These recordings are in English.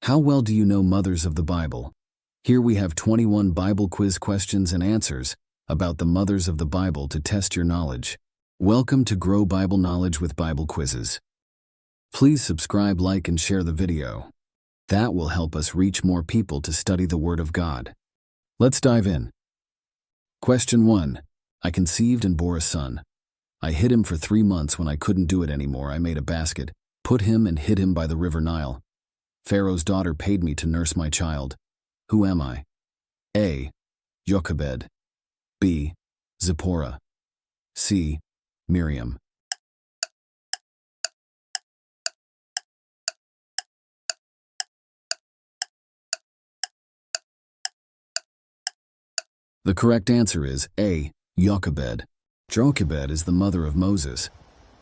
How well do you know mothers of the Bible? Here we have 21 Bible quiz questions and answers about the mothers of the Bible to test your knowledge. Welcome to Grow Bible Knowledge with Bible Quizzes. Please subscribe, like, and share the video. That will help us reach more people to study the Word of God. Let's dive in. Question 1. I conceived and bore a son. I hid him for 3 months. When I couldn't do it anymore, I made a basket, put him and hid him by the river Nile. Pharaoh's daughter paid me to nurse my child. Who am I? A. Jochebed. B. Zipporah. C. Miriam. The correct answer is A. Jochebed. Jochebed is the mother of Moses.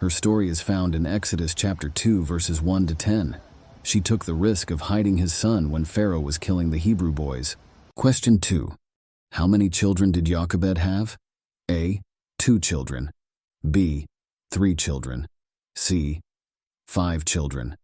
Her story is found in Exodus chapter 2 verses 1 to 10. She took the risk of hiding his son when Pharaoh was killing the Hebrew boys. Question 2. How many children did Jochebed have? A. 2 children. B. 3 children. C. 5 children.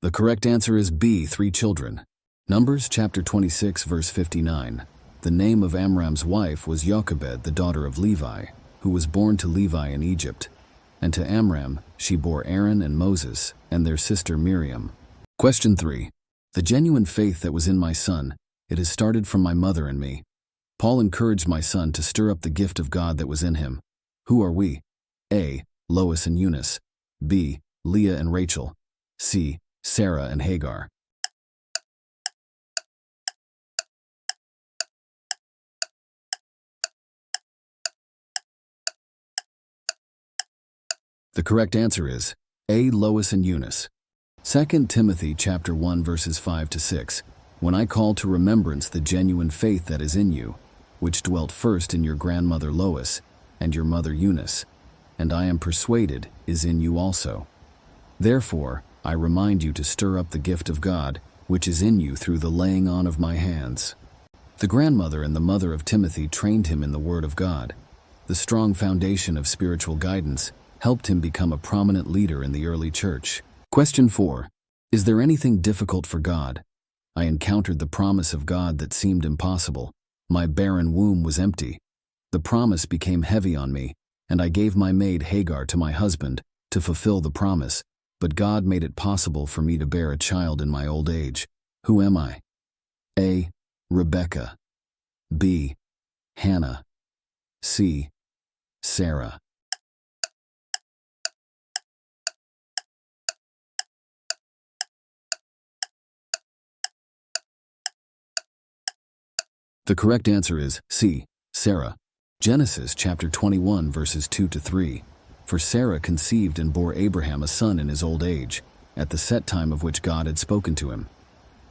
The correct answer is B. 3 children. Numbers chapter 26 verse 59. The name of Amram's wife was Jochebed, the daughter of Levi, who was born to Levi in Egypt. And to Amram she bore Aaron and Moses, and their sister Miriam. Question 3. The genuine faith that was in my son, it has started from my mother and me. Paul encouraged my son to stir up the gift of God that was in him. Who are we? A. Lois and Eunice. B. Leah and Rachel. C. Sarah and Hagar. The correct answer is A. Lois and Eunice. 2 Timothy chapter 1 verses 5 to 6. When I call to remembrance the genuine faith that is in you, which dwelt first in your grandmother Lois and your mother Eunice, and I am persuaded is in you also. Therefore, I remind you to stir up the gift of God, which is in you through the laying on of my hands. The grandmother and the mother of Timothy trained him in the Word of God. The strong foundation of spiritual guidance helped him become a prominent leader in the early church. Question 4. Is there anything difficult for God? I encountered the promise of God that seemed impossible. My barren womb was empty. The promise became heavy on me, and I gave my maid Hagar to my husband to fulfill the promise, but God made it possible for me to bear a child in my old age. Who am I? A. Rebecca. B. Hannah. C. Sarah. The correct answer is C. Sarah. Genesis chapter 21 verses 2 to 3. For Sarah conceived and bore Abraham a son in his old age, at the set time of which God had spoken to him.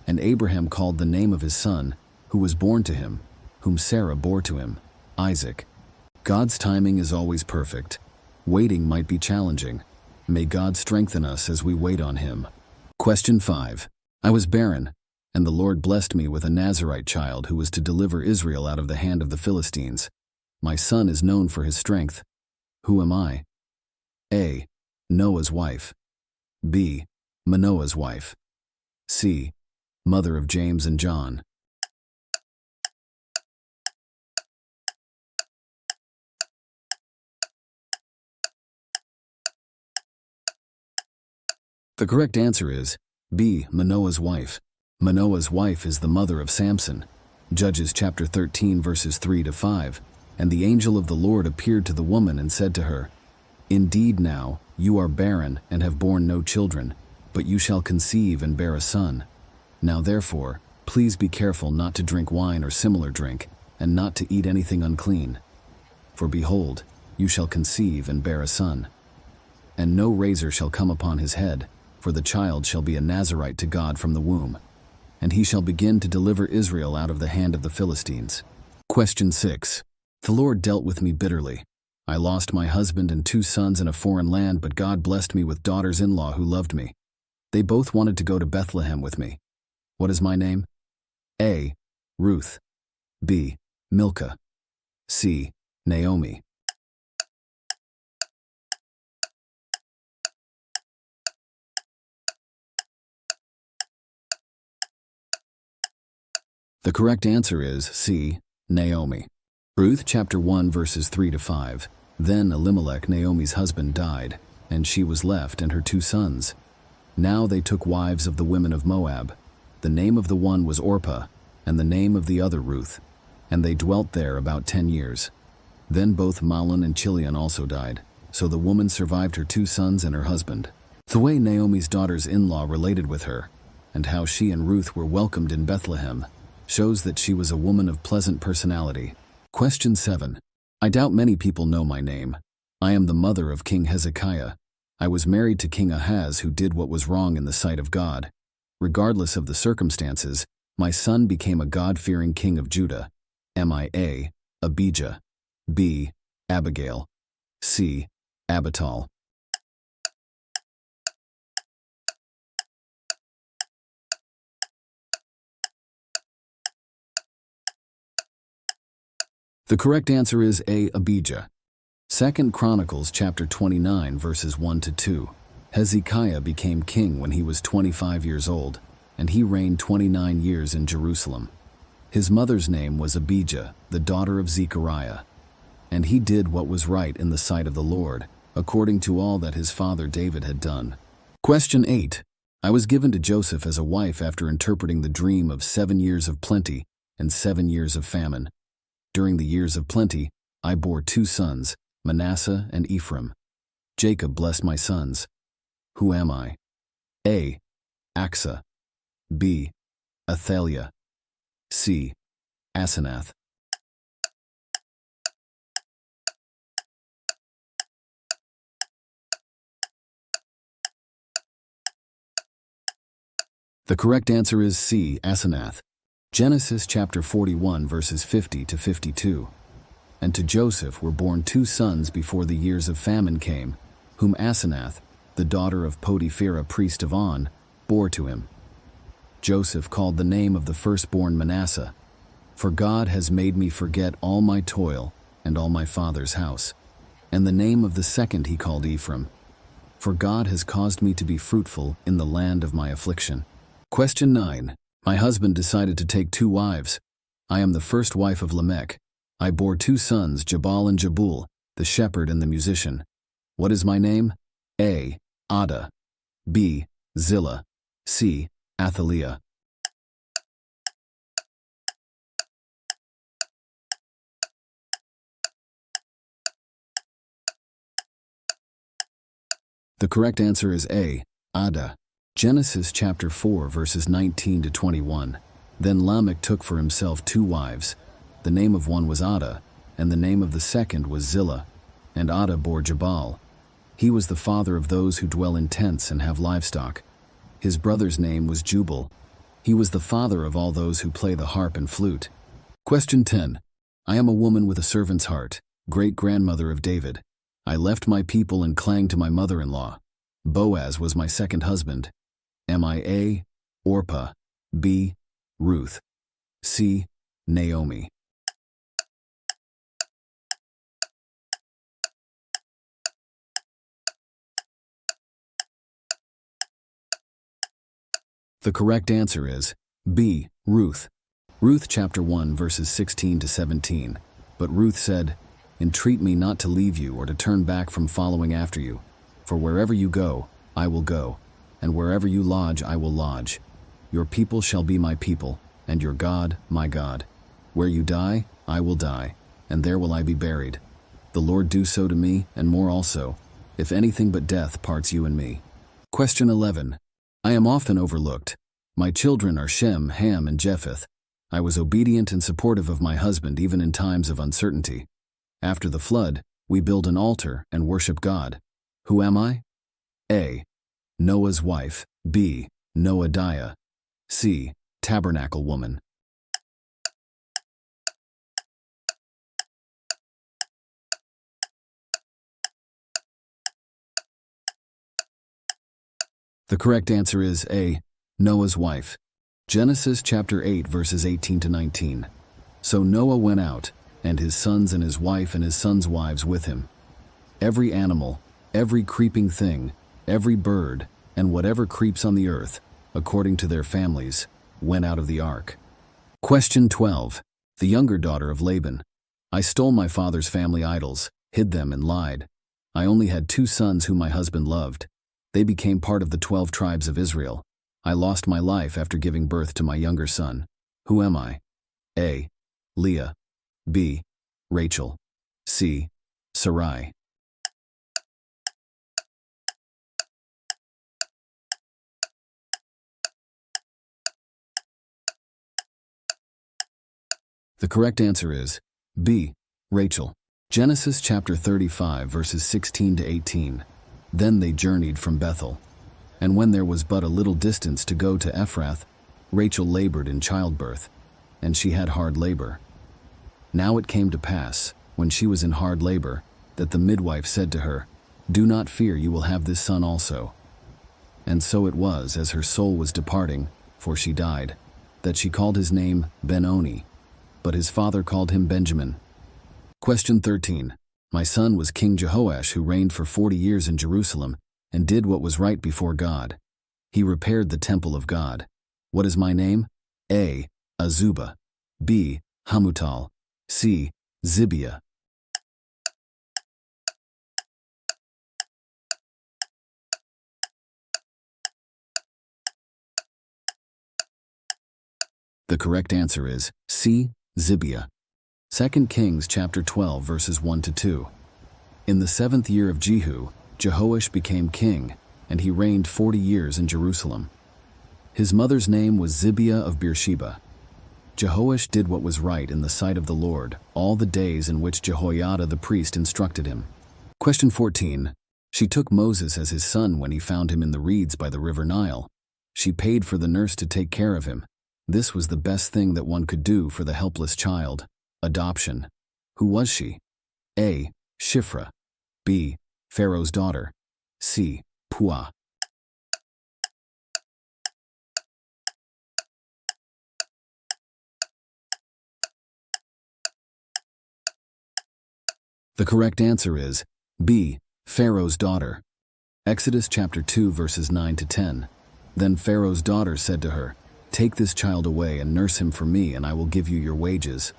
And Abraham called the name of his son, who was born to him, whom Sarah bore to him, Isaac. God's timing is always perfect. Waiting might be challenging. May God strengthen us as we wait on him. Question 5. I was barren, and the Lord blessed me with a Nazarite child who was to deliver Israel out of the hand of the Philistines. My son is known for his strength. Who am I? A. Noah's wife. B. Manoah's wife. C. Mother of James and John. The correct answer is B. Manoah's wife. Manoah's wife is the mother of Samson. Judges chapter 13 verses 3 to 5. And the angel of the Lord appeared to the woman and said to her, Indeed now, you are barren and have borne no children, but you shall conceive and bear a son. Now therefore, please be careful not to drink wine or similar drink, and not to eat anything unclean. For behold, you shall conceive and bear a son. And no razor shall come upon his head, for the child shall be a Nazarite to God from the womb. And he shall begin to deliver Israel out of the hand of the Philistines. Question 6. The Lord dealt with me bitterly. I lost my husband and 2 sons in a foreign land, but God blessed me with daughters-in-law who loved me. They both wanted to go to Bethlehem with me. What is my name? A. Ruth. B. Milcah. C. Naomi. The correct answer is C. Naomi. Ruth chapter 1 verses 3 to 5. Then Elimelech, Naomi's husband, died, and she was left and her 2 sons. Now they took wives of the women of Moab. The name of the one was Orpah, and the name of the other Ruth. And they dwelt there about 10 years. Then both Mahlon and Chilion also died. So the woman survived her 2 sons and her husband. The way Naomi's daughters-in-law related with her, and how she and Ruth were welcomed in Bethlehem, shows that she was a woman of pleasant personality. Question 7. I doubt many people know my name. I am the mother of King Hezekiah. I was married to King Ahaz, who did what was wrong in the sight of God. Regardless of the circumstances, my son became a God-fearing king of Judah. Am I A. Abijah, B. Abigail, C. Abital? The correct answer is A. Abijah. 2 Chronicles chapter 29 verses 1 to 2. Hezekiah became king when he was 25 years old, and he reigned 29 years in Jerusalem. His mother's name was Abijah, the daughter of Zechariah. And he did what was right in the sight of the Lord, according to all that his father David had done. Question 8. I was given to Joseph as a wife after interpreting the dream of 7 years of plenty and 7 years of famine. During the years of plenty, I bore 2 sons, Manasseh and Ephraim. Jacob blessed my sons. Who am I? A. Achsah, B. Athaliah, C. Asenath? The correct answer is C. Asenath. Genesis chapter 41 verses 50 to 52. And to Joseph were born 2 sons before the years of famine came, whom Asenath, the daughter of Potiphera priest of On, bore to him. Joseph called the name of the firstborn Manasseh, for God has made me forget all my toil and all my father's house. And the name of the second he called Ephraim, for God has caused me to be fruitful in the land of my affliction. Question 9. My husband decided to take 2 wives. I am the first wife of Lamech. I bore 2 sons, Jabal and Jabul, the shepherd and the musician. What is my name? A. Ada, B. Zillah, C. Athaliah? The correct answer is A. Ada. Genesis chapter 4 verses 19 to 21. Then Lamech took for himself 2 wives. The name of one was Ada, and the name of the second was Zillah. And Ada bore Jabal. He was the father of those who dwell in tents and have livestock. His brother's name was Jubal. He was the father of all those who play the harp and flute. Question 10. I am a woman with a servant's heart, great-grandmother of David. I left my people and clung to my mother-in-law. Boaz was my second husband. Am I A. Orpah, B. Ruth, C. Naomi? The correct answer is B. Ruth. Ruth chapter 1 verses 16 to 17. But Ruth said, Entreat me not to leave you or to turn back from following after you. For wherever you go, I will go, and wherever you lodge, I will lodge. Your people shall be my people, and your God, my God. Where you die, I will die, and there will I be buried. The Lord do so to me, and more also, if anything but death parts you and me. Question 11. I am often overlooked. My children are Shem, Ham, and Japheth. I was obedient and supportive of my husband even in times of uncertainty. After the flood, we build an altar and worship God. Who am I? A. Noah's wife, B. Noadiah, C. Tabernacle woman? The correct answer is A. Noah's wife. Genesis chapter 8 verses 18 to 19. So Noah went out, and his sons and his wife and his sons' wives with him. Every animal, every creeping thing, every bird, and whatever creeps on the earth, according to their families, went out of the ark. Question 12. The younger daughter of Laban. I stole my father's family idols, hid them and lied. I only had 2 sons whom my husband loved. They became part of the 12 tribes of Israel. I lost my life after giving birth to my younger son. Who am I? A. Leah. B. Rachel. C. Sarai. The correct answer is B. Rachel. Genesis chapter 35 verses 16 to 18. Then they journeyed from Bethel. And when there was but a little distance to go to Ephrath, Rachel labored in childbirth, and she had hard labor. Now it came to pass, when she was in hard labor, that the midwife said to her, Do not fear, you will have this son also. And so it was, as her soul was departing, for she died, that she called his name Ben-Oni, but his father called him Benjamin. Question 13. My son was King Jehoash, who reigned for 40 years in Jerusalem, and did what was right before God. He repaired the temple of God. What is my name? A. Azubah. B. Hamutal. C. Zibiah. The correct answer is C. Zibiah. 2 Kings chapter 12 verses 1 to 2. In the 7th year of Jehu, Jehoash became king, and he reigned 40 years in Jerusalem. His mother's name was Zibiah of Beersheba. Jehoash did what was right in the sight of the Lord all the days in which Jehoiada the priest instructed him. Question 14. She took Moses as his son when he found him in the reeds by the river Nile. She paid for the nurse to take care of him. This was the best thing that one could do for the helpless child. Adoption. Who was she? A. Shiphrah. B. Pharaoh's daughter. C. Puah. The correct answer is B. Pharaoh's daughter. Exodus chapter 2 verses 9 to 10. Then Pharaoh's daughter said to her, Take this child away and nurse him for me, and I will give you your wages.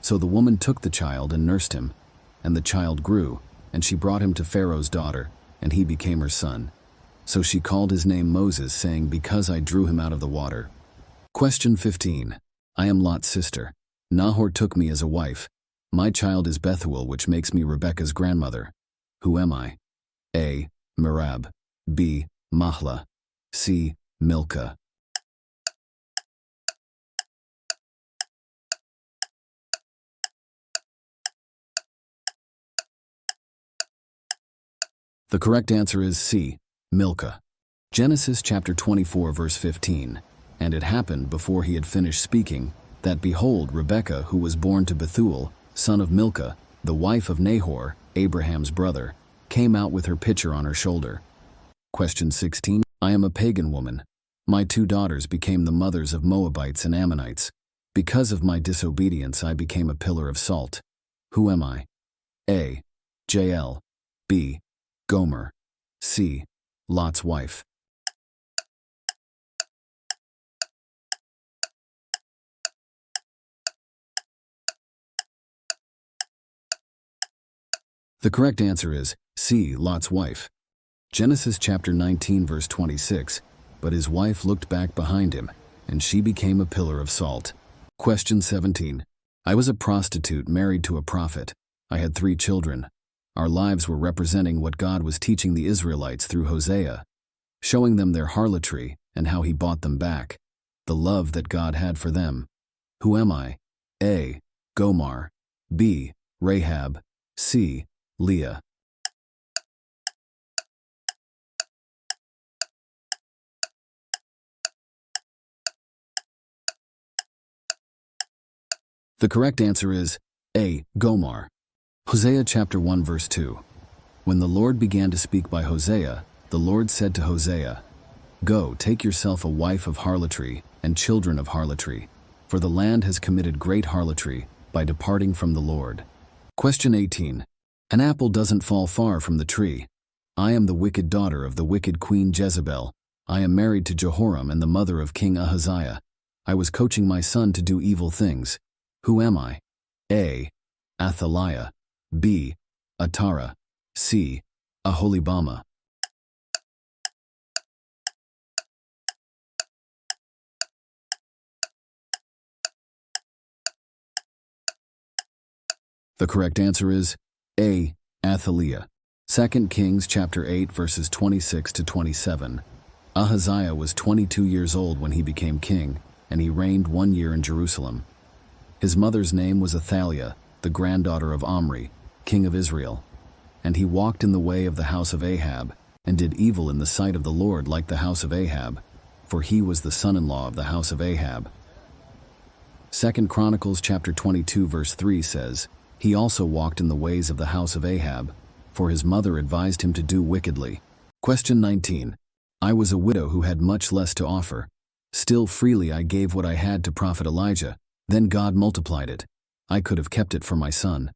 So the woman took the child and nursed him, and the child grew, and she brought him to Pharaoh's daughter, and he became her son. So she called his name Moses, saying, Because I drew him out of the water. Question 15. I am Lot's sister. Nahor took me as a wife. My child is Bethuel, which makes me Rebekah's grandmother. Who am I? A. Merab. B. Mahlah. C. Milcah. The correct answer is C. Milcah. Genesis chapter 24 verse 15. And it happened, before he had finished speaking, that behold, Rebekah, who was born to Bethuel, son of Milcah, the wife of Nahor, Abraham's brother, came out with her pitcher on her shoulder. Question 16. I am a pagan woman. My 2 daughters became the mothers of Moabites and Ammonites. Because of my disobedience I became a pillar of salt. Who am I? A. Jael. B. Gomer. C. Lot's wife. The correct answer is C. Lot's wife. Genesis chapter 19 verse 26. But his wife looked back behind him, and she became a pillar of salt. Question 17. I was a prostitute married to a prophet. I had 3 children. Our lives were representing what God was teaching the Israelites through Hosea, showing them their harlotry and how he bought them back, the love that God had for them. Who am I? A. Gomer. B. Rahab. C. Leah. The correct answer is A. Gomer. Hosea chapter 1 verse 2. When the Lord began to speak by Hosea, the Lord said to Hosea, Go, take yourself a wife of harlotry and children of harlotry, for the land has committed great harlotry, by departing from the Lord. Question 18. An apple doesn't fall far from the tree. I am the wicked daughter of the wicked queen Jezebel. I am married to Jehoram and the mother of King Ahaziah. I was coaching my son to do evil things. Who am I? A. Athaliah. B. Atara. C. Aholibama. The correct answer is A. Athaliah. 2 Kings chapter 8 verses 26 to 27. Ahaziah was 22 years old when he became king, and he reigned 1 year in Jerusalem. His mother's name was Athaliah, the granddaughter of Omri, king of Israel. And he walked in the way of the house of Ahab, and did evil in the sight of the Lord like the house of Ahab, for he was the son-in-law of the house of Ahab. 2 Chronicles chapter 22 verse 3 says, He also walked in the ways of the house of Ahab, for his mother advised him to do wickedly. Question 19. I was a widow who had much less to offer. Still freely I gave what I had to prophet Elijah. Then God multiplied it. I could have kept it for my son.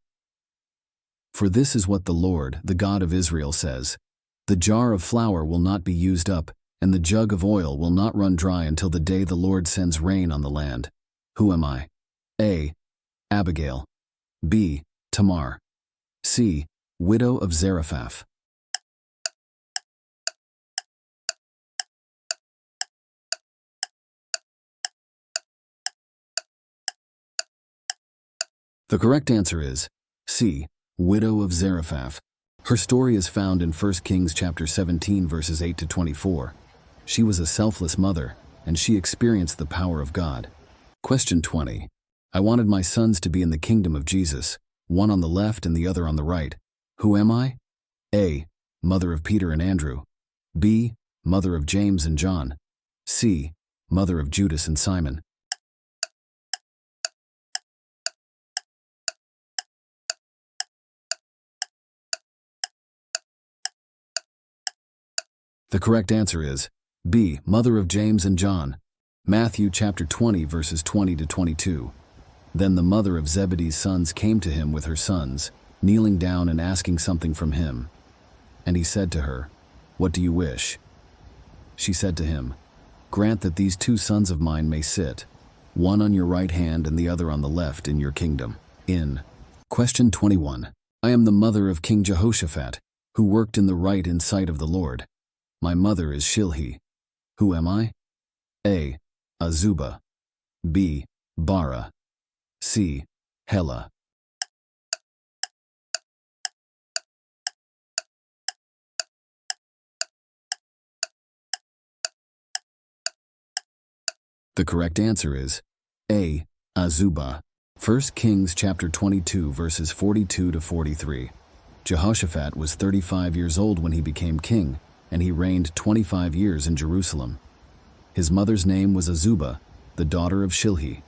For this is what the Lord, the God of Israel, says. The jar of flour will not be used up, and the jug of oil will not run dry until the day the Lord sends rain on the land. Who am I? A. Abigail. B. Tamar. C. Widow of Zarephath. The correct answer is C. Widow of Zarephath. Her story is found in 1 Kings chapter 17 verses 8 to 24. She was a selfless mother, and she experienced the power of God. Question 20. I wanted my sons to be in the kingdom of Jesus, one on the left and the other on the right. Who am I? A. Mother of Peter and Andrew. B. Mother of James and John. C. Mother of Judas and Simon. The correct answer is B. Mother of James and John. Matthew chapter 20 verses 20 to 22. Then the mother of Zebedee's sons came to him with her sons, kneeling down and asking something from him. And he said to her, What do you wish? She said to him, Grant that these 2 sons of mine may sit, one on your right hand and the other on the left in your kingdom. In Question 21. I am the mother of King Jehoshaphat, who worked in the right in sight of the Lord. My mother is Shilhi. Who am I? A. Azubah. B. Bara. C. Hela. The correct answer is A. Azubah. 1 Kings chapter 22 verses 42 to 43. Jehoshaphat was 35 years old when he became king, and he reigned 25 years in Jerusalem. His mother's name was Azubah, the daughter of Shilhi,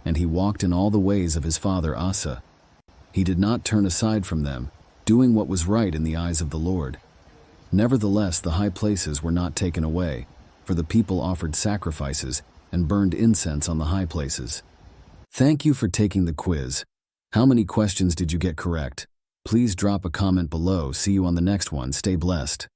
and he walked in all the ways of his father Asa. He did not turn aside from them, doing what was right in the eyes of the Lord. Nevertheless, the high places were not taken away, for the people offered sacrifices and burned incense on the high places. Thank you for taking the quiz. How many questions did you get correct? Please drop a comment below. See you on the next one. Stay blessed.